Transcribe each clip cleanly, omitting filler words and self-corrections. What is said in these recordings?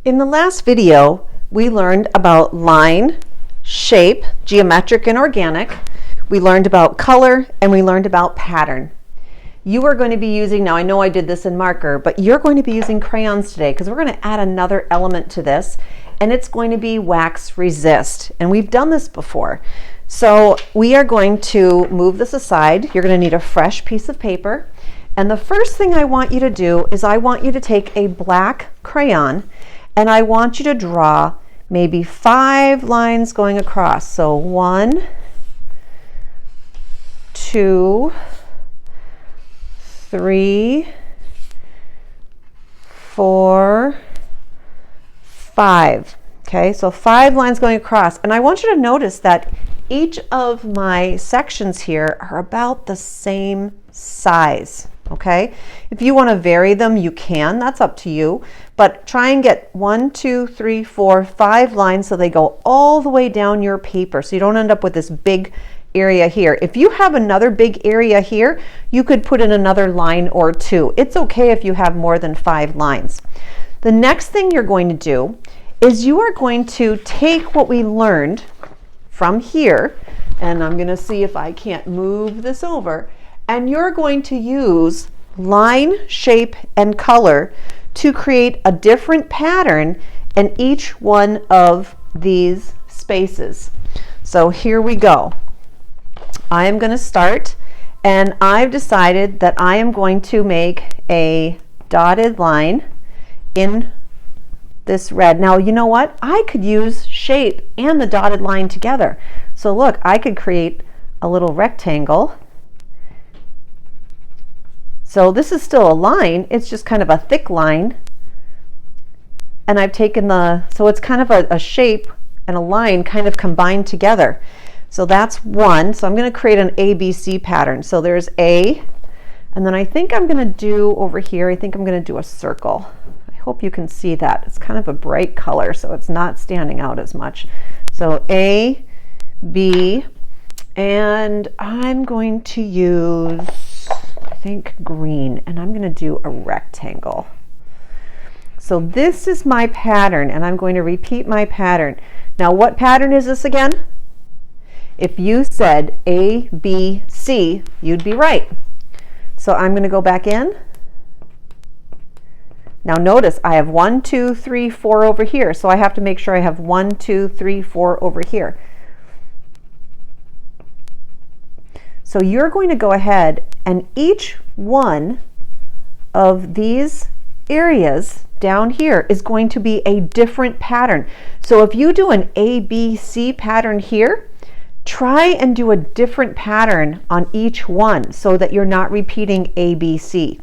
In the last video, we learned about line, shape, geometric and organic. We learned about color and we learned about pattern. You are going to be using, now I know I did this in marker, but you're going to be using crayons today because we're going to add another element to this, and it's going to be wax resist. And we've done this before. So we are going to move this aside. You're going to need a fresh piece of paper. And the first thing I want you to do is I want you to take a black crayon and I want you to draw maybe 5 lines going across. So 1, 2, 3, 4, 5. Okay, so 5 lines going across. And I want you to notice that each of my sections here are about the same size. Okay, if you want to vary them, you can. That's up to you. But try and get 1, 2, 3, 4, 5 lines so they go all the way down your paper, so you don't end up with this big area here. If you have another big area here, you could put in another line or 2. It's okay if you have more than 5 lines. The next thing you're going to do is you are going to take what we learned from here, and I'm going to see if I can't move this over, and you're going to use line, shape, and color to create a different pattern in each one of these spaces. So here we go. I am going to start, and I've decided that I am going to make a dotted line in this red. Now, you know what? I could use shape and the dotted line together. So look, I could create a little rectangle. So this is still a line, it's just kind of a thick line. And I've taken so it's kind of a shape and a line kind of combined together. So that's one. So I'm going to create an ABC pattern. So there's A, and then I think I'm going to do over here, I think I'm going to do a circle. I hope you can see that. It's kind of a bright color, so it's not standing out as much. So A, B, and I'm going to use, I think, green, and I'm going to do a rectangle. So this is my pattern, and I'm going to repeat my pattern. Now, what pattern is this again? If you said A, B, C, you'd be right. So I'm going to go back in. Now notice I have 1, 2, 3, 4 over here, so I have to make sure I have 1, 2, 3, 4 over here. So you're going to go ahead, and each one of these areas down here is going to be a different pattern. So if you do an A, B, C pattern here, try and do a different pattern on each one so that you're not repeating A, B, C.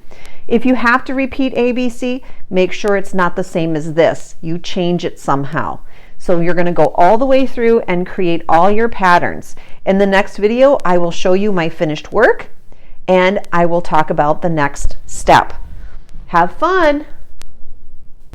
If you have to repeat A, B, C, make sure it's not the same as this. You change it somehow. So you're going to go all the way through and create all your patterns. In the next video, I will show you my finished work, and I will talk about the next step. Have fun!